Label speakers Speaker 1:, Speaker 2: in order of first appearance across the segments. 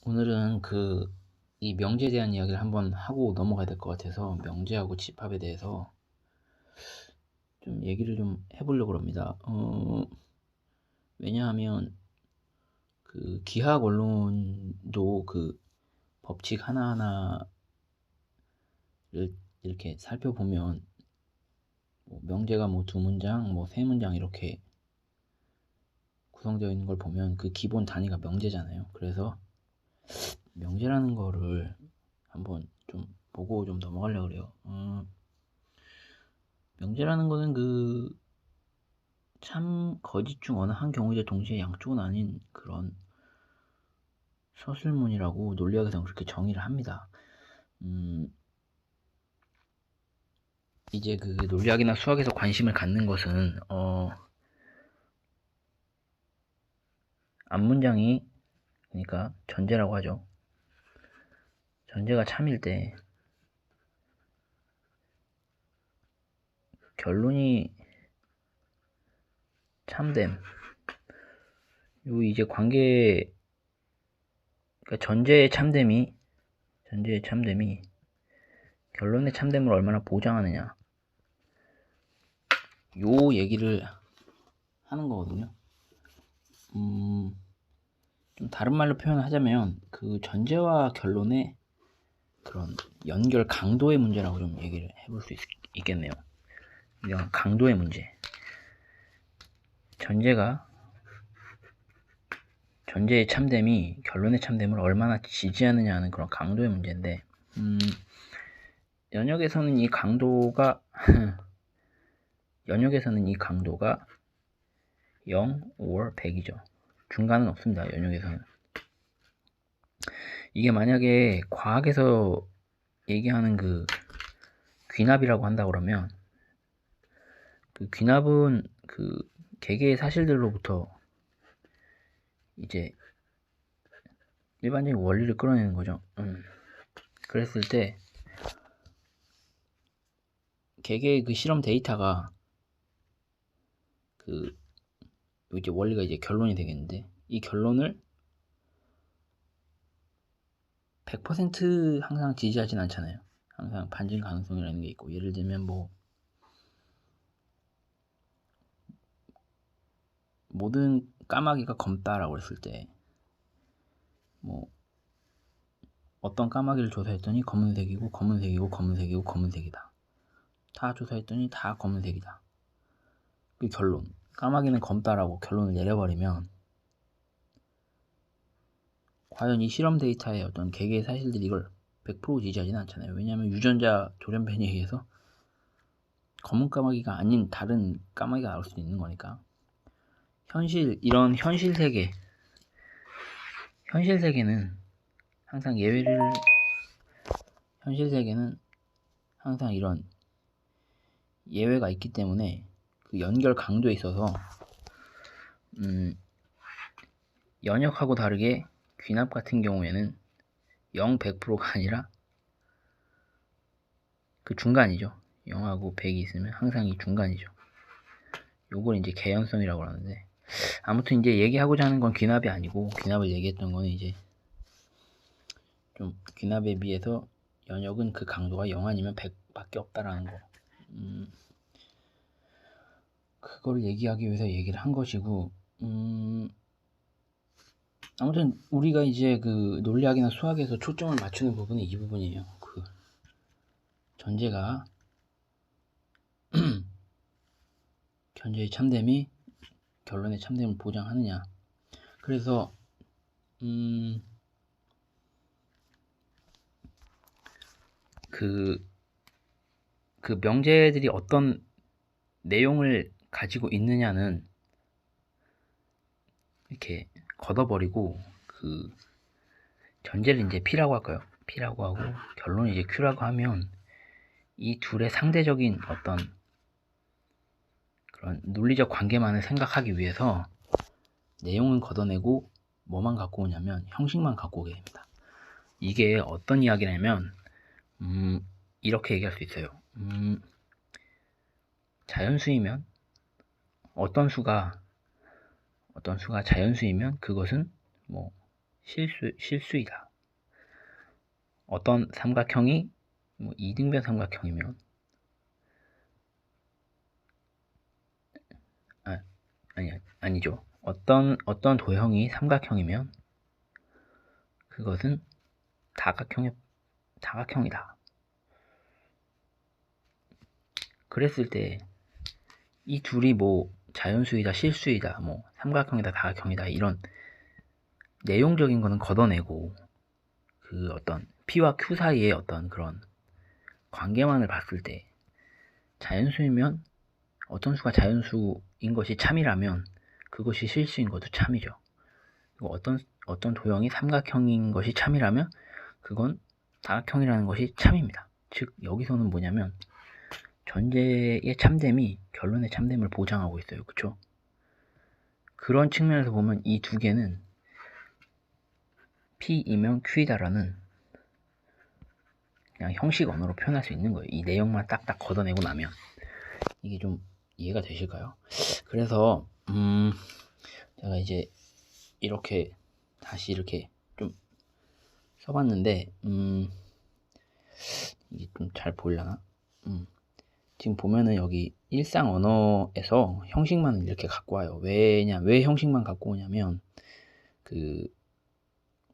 Speaker 1: 오늘은 이 명제에 대한 이야기를 한번 하고 넘어가야 될 것 같아서 명제하고 집합에 대해서 좀 얘기를 좀 해보려고 합니다. 왜냐하면 기하학 원론도 법칙 하나하나를 이렇게 살펴보면 명제가 두 문장, 세 문장 이렇게 구성되어 있는 걸 보면 그 기본 단위가 명제잖아요. 그래서 명제라는 거를 한번 좀 보고 좀 넘어가려고 그래요. 명제라는 거는 참 거짓 중 어느 한 경우이자 동시에 양쪽은 아닌 그런 서술문이라고 논리학에서는 그렇게 정의를 합니다. 이제 논리학이나 수학에서 관심을 갖는 것은 앞문장이 그러니까 전제라고 하죠. 전제가 참일 때 결론이 참됨. 요 이제 관계 그러니까 전제의 참됨이 결론의 참됨을 얼마나 보장하느냐. 요 얘기를 하는 거거든요. 좀 다른 말로 표현하자면 전제와 결론의 그런 연결 강도의 문제라고 좀 얘기를 해볼 수 있겠네요. 이런 강도의 문제. 전제의 참됨이 결론의 참됨을 얼마나 지지하느냐 하는 그런 강도의 문제인데, 연역에서는 이 강도가 0 or 100이죠. 중간은 없습니다. 연역에서는. 이게 만약에 과학에서 얘기하는 귀납이라고 한다 그러면 귀납은 개개의 사실들로부터 이제 일반적인 원리를 끌어내는 거죠. 그랬을 때 개개의 실험 데이터가 이제 원리가 이제 결론이 되겠는데, 이 결론을 100% 항상 지지하진 않잖아요. 항상 반증 가능성이라는 게 있고, 예를 들면 모든 까마귀가 검다라고 했을 때 어떤 까마귀를 조사했더니 검은색이고 검은색이다. 다 조사했더니 다 검은색이다. 그 결론. 까마귀는 검다라고 결론을 내려버리면 과연 이 실험 데이터의 어떤 개개의 사실들이 이걸 100% 지지하지는 않잖아요. 왜냐하면 유전자 돌연변이에 의해서 검은 까마귀가 아닌 다른 까마귀가 나올 수도 있는 거니까. 이런 현실 세계는 항상 현실 세계는 항상 이런 예외가 있기 때문에 연결 강도에 있어서 연역하고 다르게 귀납 같은 경우에는 0, 100%가 아니라 중간이죠. 0하고 100이 있으면 항상 이 중간이죠. 요걸 이제 개연성이라고 하는데, 아무튼 이제 얘기하고자 하는 건 귀납이 아니고, 귀납을 얘기했던 거는 이제 좀 귀납에 비해서 연역은 강도가 0 아니면 100밖에 없다라는 거. 그걸 얘기하기 위해서 얘기를 한 것이고, 아무튼 우리가 이제 논리학이나 수학에서 초점을 맞추는 부분이 이 부분이에요. 전제가 전제의 참됨이 결론의 참됨을 보장하느냐. 그래서 명제들이 어떤 내용을 가지고 있느냐는 이렇게 걷어버리고 전제를 이제 P라고 할까요? P라고 하고 결론을 이제 Q라고 하면 이 둘의 상대적인 어떤 그런 논리적 관계만을 생각하기 위해서 내용은 걷어내고 뭐만 갖고 오냐면 형식만 갖고 오게 됩니다. 이게 어떤 이야기냐면 이렇게 얘기할 수 있어요. 자연수이면 어떤 수가 자연수이면 그것은 실수이다. 어떤 삼각형이 뭐 이등변 삼각형이면 아니죠. 어떤 도형이 삼각형이면 그것은 다각형이다. 그랬을 때 이 둘이 뭐 자연수이다, 실수이다, 뭐 삼각형이다, 다각형이다 이런 내용적인 거는 걷어내고 그 어떤 P와 Q 사이의 어떤 그런 관계만을 봤을 때 자연수이면 어떤 수가 자연수인 것이 참이라면 그것이 실수인 것도 참이죠. 그리고 어떤 도형이 삼각형인 것이 참이라면 그건 다각형이라는 것이 참입니다. 즉 여기서는 뭐냐면 전제의 참됨이 결론의 참됨을 보장하고 있어요. 그쵸? 그런 측면에서 보면 이 두 개는 P이면 Q이다라는 그냥 형식 언어로 표현할 수 있는 거예요. 이 내용만 딱딱 걷어내고 나면 이게 좀 이해가 되실까요? 그래서 제가 이제 이렇게 다시 이렇게 좀 써봤는데 이게 좀 잘 보이려나? 지금 보면은 여기 일상 언어에서 형식만을 이렇게 갖고 와요. 왜 형식만 갖고 오냐면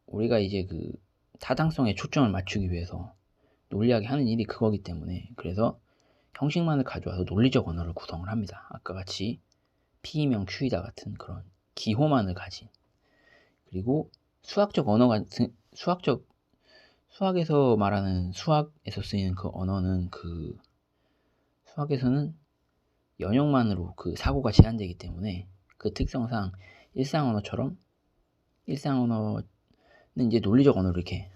Speaker 1: 우리가 이제 타당성에 초점을 맞추기 위해서 논리하게 하는 일이 그거기 때문에 그래서 형식만을 가져와서 논리적 언어를 구성을 합니다. 아까 같이 P이면 Q이다 같은 그런 기호만을 가진 그리고 수학적 언어 같은 수학에서 말하는 수학에서 쓰이는 그 언어는 수학에서는 연역만으로 사고가 제한되기 때문에 그 특성상 일상 언어는 이제 논리적 언어로 이렇게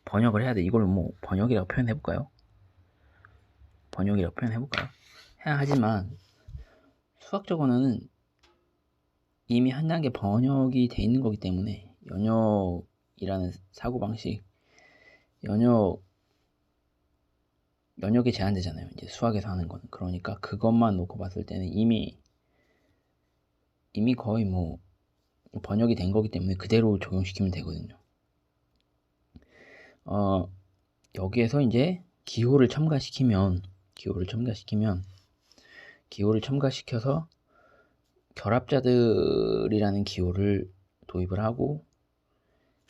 Speaker 1: 번역을 해야 돼. 이걸 뭐 번역이라고 표현해볼까요? 하지만 수학적 언어는 이미 한 단계 번역이 돼 있는 거기 때문에 연역이라는 사고방식 연역에 제한되잖아요. 이제 수학에서 하는 건. 그러니까 그것만 놓고 봤을 때는 이미 거의 뭐 번역이 된 거기 때문에 그대로 적용시키면 되거든요. 여기에서 이제 기호를 첨가시켜서 결합자들이라는 기호를 도입을 하고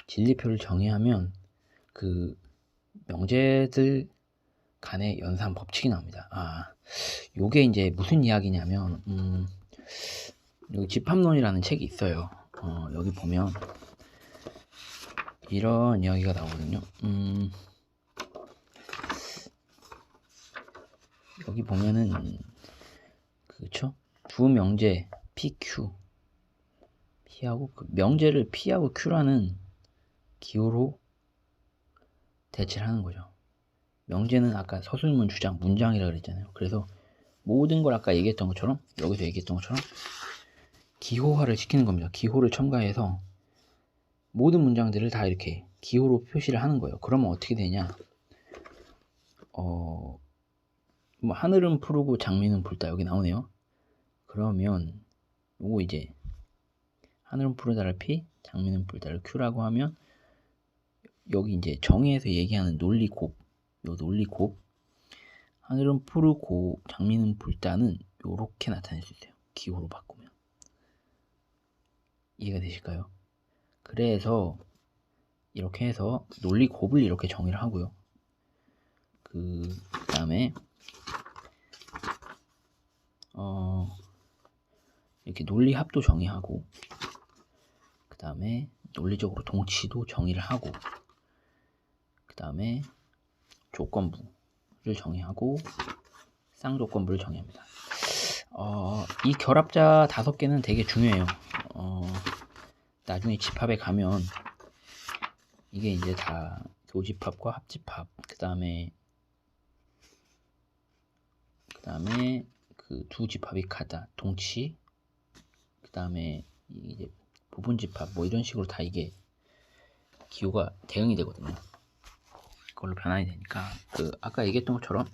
Speaker 1: 진리표를 정의하면 그 명제들 간의 연산 법칙이 나옵니다. 요게 이제 무슨 이야기냐면 여기 집합론이라는 책이 있어요. 여기 보면 이런 이야기가 나오거든요. 여기 보면은 그렇죠? 두 명제 PQ P하고 명제를 P하고 Q라는 기호로 대체를 하는 거죠. 명제는 아까 서술문, 주장, 문장이라 그랬잖아요. 그래서 모든 걸 아까 얘기했던 것처럼 여기서 얘기했던 것처럼 기호화를 시키는 겁니다. 기호를 첨가해서 모든 문장들을 다 이렇게 기호로 표시를 하는 거예요. 그러면 어떻게 되냐? 뭐 하늘은 푸르고 장미는 붉다 여기 나오네요. 그러면 요거 이제 하늘은 푸르다를 P, 장미는 붉다를 Q라고 하면 여기 이제 정의에서 얘기하는 논리곱, 요 논리곱 하늘은 푸르고 장미는 붉다는 요렇게 나타낼 수 있어요. 기호로 바꾸면. 이해가 되실까요? 그래서 이렇게 해서 논리곱을 이렇게 정의를 하고요. 그 다음에 이렇게 논리합도 정의하고 그 다음에 논리적으로 동치도 정의를 하고 그 다음에 조건부를 정의하고 쌍조건부를 정의합니다. 이 결합자 5개는 되게 중요해요. 나중에 집합에 가면 이게 이제 다 교집합과 합집합 그 다음에 그 두 집합이 같다 동치 그 다음에 이제 부분집합 뭐 이런 식으로 다 이게 기호가 대응이 되거든요. 그걸로 변환이 되니까 아까 얘기했던 것처럼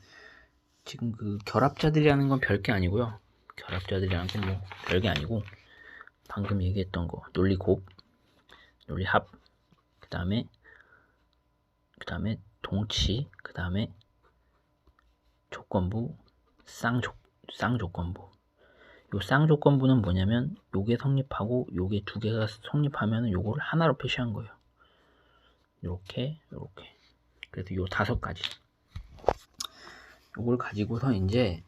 Speaker 1: 지금 결합자들이라는 건 별게 아니고요. 결합자들이라는 건 뭐 별게 아니고 방금 얘기했던 거 논리곱 논리합, 그 다음에 동치, 그 다음에 조건부, 쌍조건부. 요 쌍조건부는 뭐냐면 요게 성립하고 요게 두 개가 성립하면 요거를 하나로 표시한 거예요. 요렇게. 그래서 요 5가지. 요걸 가지고서 이제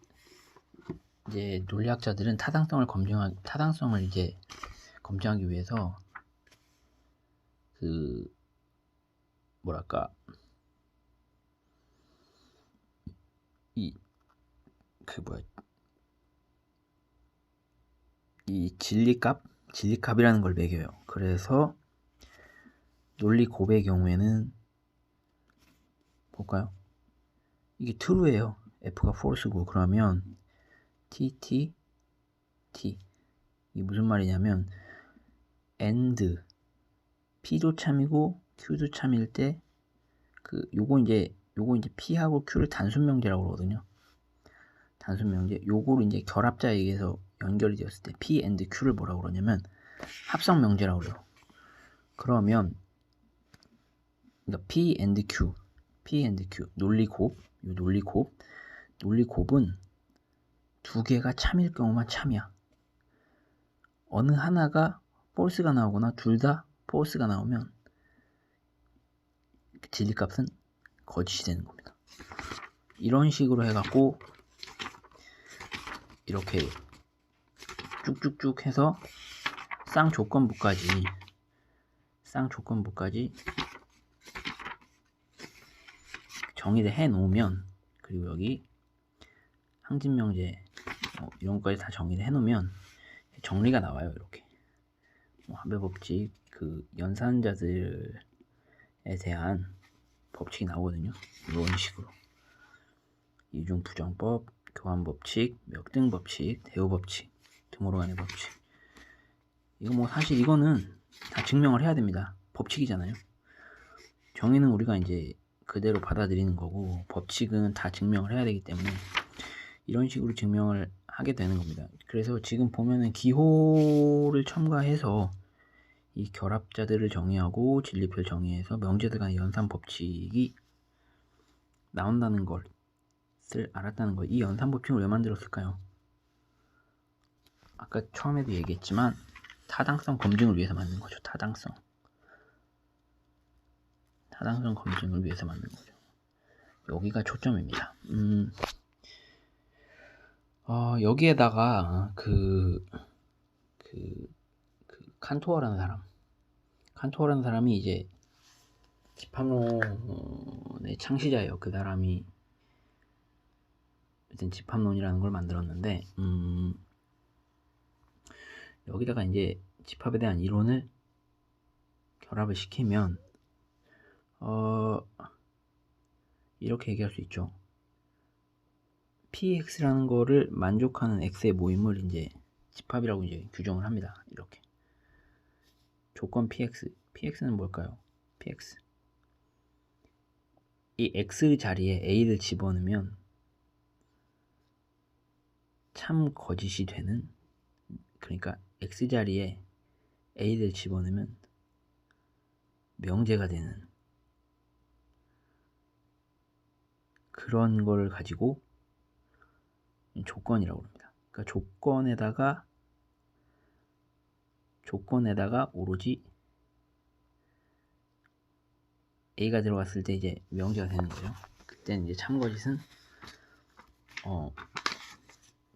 Speaker 1: 논리학자들은 타당성을 이제 검증하기 위해서 이 진리값이라는 걸 매겨요. 그래서 논리 곱의 경우에는 볼까요? 이게 true예요. f가 false고, 그러면 t 이게 무슨 말이냐면 and p도 참이고 q도 참일 때 요거 이제 p하고 q를 단순 명제라고 그러거든요. 단순 명제. 요거를 이제 결합자에 의해서 연결이 되었을 때 p and q를 뭐라고 그러냐면 합성 명제라고 그래요. 그러면 그러니까 p and q 논리곱은 두 개가 참일 경우만 참이야. 어느 하나가 false가 나오거나 둘 다 false가 나오면 진리값은 거짓이 되는 겁니다. 이런 식으로 해갖고 이렇게 쭉쭉쭉 해서 쌍조건부까지 정의를 해 놓으면, 그리고 여기 항진명제 이런 것까지 다 정의를 해 놓으면 정리가 나와요. 이렇게 합의법칙, 연산자들에 대한 법칙이 나오거든요. 이런 식으로 이중부정법, 교환법칙, 역등법칙, 대우법칙, 드모르간의 법칙. 이거 사실 이거는 다 증명을 해야 됩니다. 법칙이잖아요. 정의는 우리가 이제 그대로 받아들이는 거고, 법칙은 다 증명을 해야 되기 때문에 이런 식으로 증명을 하게 되는 겁니다. 그래서 지금 보면은 기호를 첨가해서 이 결합자들을 정의하고 진리표를 정의해서 명제들 간의 연산 법칙이 나온다는 것을 알았다는 거. 이 연산 법칙을 왜 만들었을까요? 아까 처음에도 얘기했지만 타당성 검증을 위해서 만든 거죠. 타당성 검증을 위해서 만든 거죠. 여기가 초점입니다. 여기에다가 칸토어라는 사람이 이제 집합론의 창시자예요. 그 사람이 일단 집합론이라는 걸 만들었는데, 여기다가 이제 집합에 대한 이론을 결합을 시키면 이렇게 얘기할 수 있죠. px라는 거를 만족하는 x의 모임을 이제 집합이라고 이제 규정을 합니다. 이렇게 조건 px는 뭘까요? px, 이 x 자리에 a를 집어넣으면 참 거짓이 되는, 그러니까 x 자리에 a를 집어넣으면 명제가 되는 그런 걸 가지고 조건이라고 합니다. 그러니까 조건에다가 오로지 a가 들어갔을 때 이제 명제가 되는 거죠. 그때는 이제 참거짓은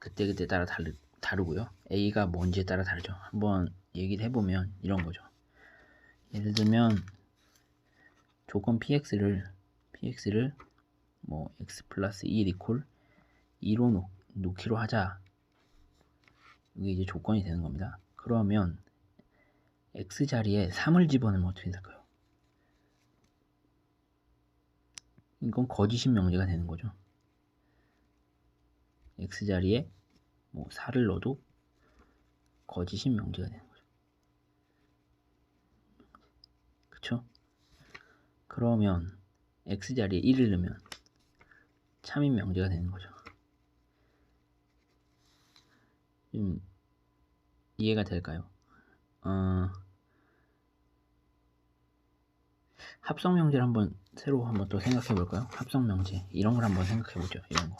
Speaker 1: 그때 따라 다르고요. a가 뭔지에 따라 다르죠. 한번 얘기를 해보면 이런 거죠. 예를 들면 조건 px를 x 플러스 1 이퀄 2로 놓기로 하자. 이게 이제 조건이 되는 겁니다. 그러면 x 자리에 3을 집어넣으면 어떻게 될까요? 이건 거짓인 명제가 되는 거죠. x 자리에 4를 넣어도 거짓인 명제가 되는 거죠. 그쵸? 그러면 x 자리에 1을 넣으면 참인 명제가 되는 거죠. 이해가 될까요? 합성 명제를 한번 새로 한번 또 생각해 볼까요? 합성 명제 이런 걸 한번 생각해 보죠. 이런 거.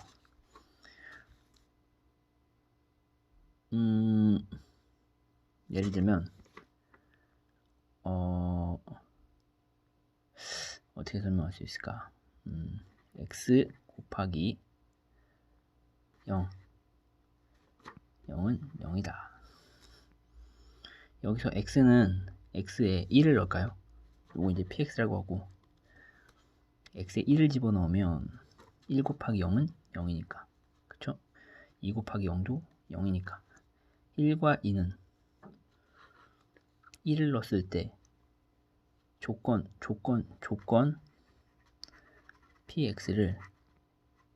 Speaker 1: 예를 들면 어떻게 설명할 수 있을까? x 곱하기 0 0은 0이다. 여기서 x는 x에 1을 넣을까요? 요거 이제 px라고 하고 x에 1을 집어넣으면 1 곱하기 0은 0이니까 그쵸? 2 곱하기 0도 0이니까 1과 2는 1을 넣었을 때 조건 px를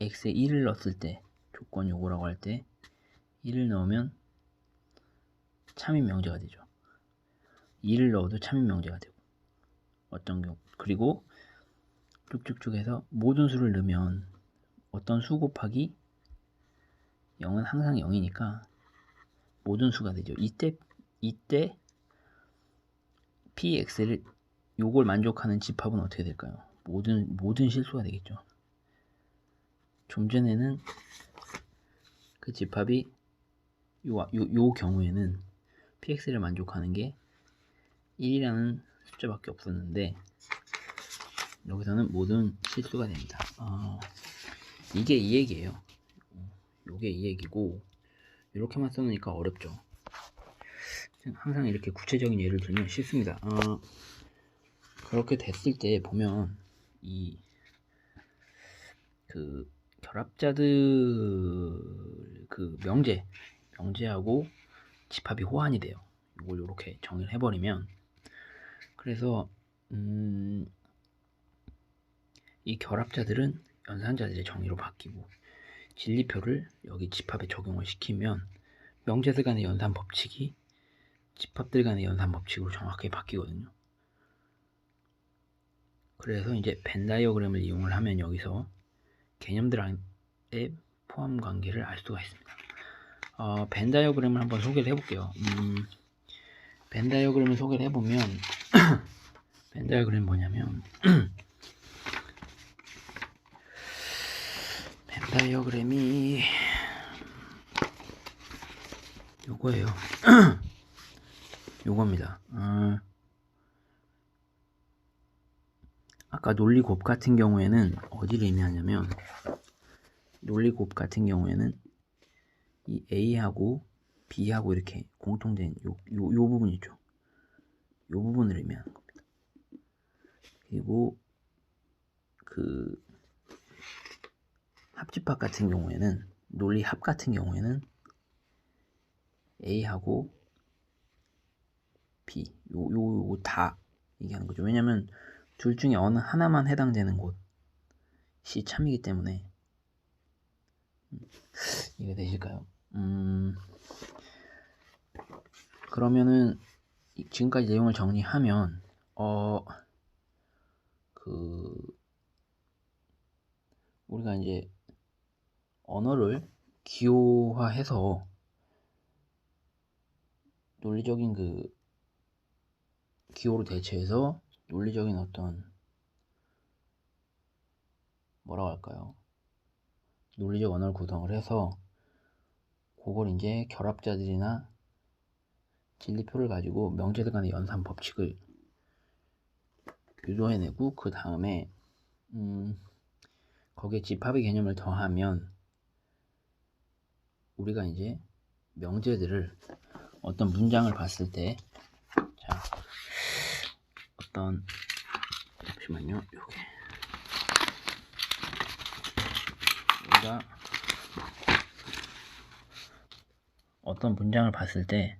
Speaker 1: x에 1을 넣었을 때 조건 요거라고 할 때 1을 넣으면 참인 명제가 되죠. 2를 넣어도 참인 명제가 되고 어떤 경우 그리고 쭉쭉쭉 해서 모든 수를 넣으면 어떤 수 곱하기 0은 항상 0이니까 모든 수가 되죠. 이때 px를 요걸 만족하는 집합은 어떻게 될까요? 모든 실수가 되겠죠. 좀 전에는 그 집합이 요 경우에는 px를 만족하는 게 1이라는 숫자밖에 없었는데 여기서는 모든 실수가 됩니다. 이게 이 얘기예요. 요게 이 얘기고 이렇게만 써놓으니까 어렵죠. 항상 이렇게 구체적인 예를 들면 쉽습니다. 그렇게 됐을 때 보면 이 그 결합자들 그 명제하고 집합이 호환이 돼요. 이걸 이렇게 정의를 해버리면 그래서 이 결합자들은 연산자들의 정의로 바뀌고 진리표를 여기 집합에 적용을 시키면 명제들 간의 연산 법칙이 집합들 간의 연산 법칙으로 정확하게 바뀌거든요. 그래서 이제 벤 다이어그램을 이용을 하면 여기서 개념들의 포함 관계를 알 수가 있습니다. 벤 다이어그램을 한번 소개를 해볼게요. 벤 다이어그램을 소개를 해보면 벤 다이어그램 뭐냐면 벤 다이어그램이 요거예요. 요겁니다. 아까 논리곱 같은 경우에는 어디를 의미하냐면 논리곱 같은 경우에는 이 A하고 B하고 이렇게 공통된 요 부분 있죠. 요 부분을 의미하는 겁니다. 그리고 그 합집합 같은 경우에는 논리합 같은 경우에는 A하고 B 요 다 얘기하는 거죠. 왜냐면 둘 중에 어느 하나만 해당되는 곳이 참이기 때문에 이해 되실까요? 그러면은 지금까지 내용을 정리하면 우리가 이제 언어를 기호화해서 논리적인 그 기호로 대체해서 논리적인 어떤 뭐라고 할까요? 논리적 언어를 구성을 해서 그걸 이제 결합자들이나 진리표를 가지고 명제들 간의 연산 법칙을 유도해내고 그 다음에 거기에 집합의 개념을 더하면 우리가 이제 명제들을 어떤 문장을 봤을 때 자 잠시만요. 요게 우리가 어떤 문장을 봤을 때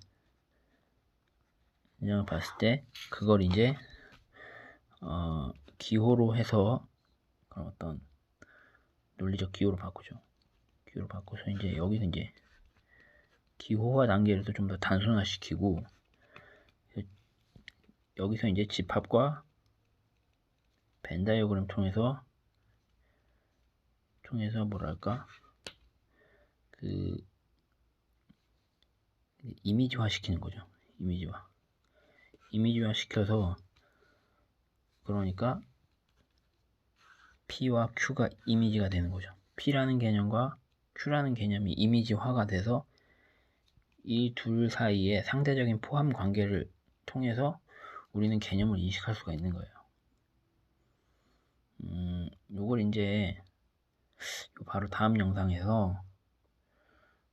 Speaker 1: 그걸 이제 기호로 해서 그런 어떤 논리적 기호로 바꾸죠. 기호로 바꿔서 이제 여기서 이제 기호화 단계를 좀 더 단순화시키고 여기서 이제 집합과 벤 다이어그램 통해서 뭐랄까 그 이미지화 시키는 거죠. 이미지화 시켜서 그러니까 P와 Q가 이미지가 되는 거죠. P라는 개념과 Q라는 개념이 이미지화가 돼서 이 둘 사이에 상대적인 포함 관계를 통해서 우리는 개념을 인식할 수가 있는 거예요. 요걸 이제 바로 다음 영상에서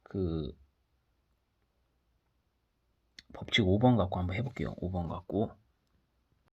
Speaker 1: 그 법칙 5번 갖고 한번 해볼게요. 5번 갖고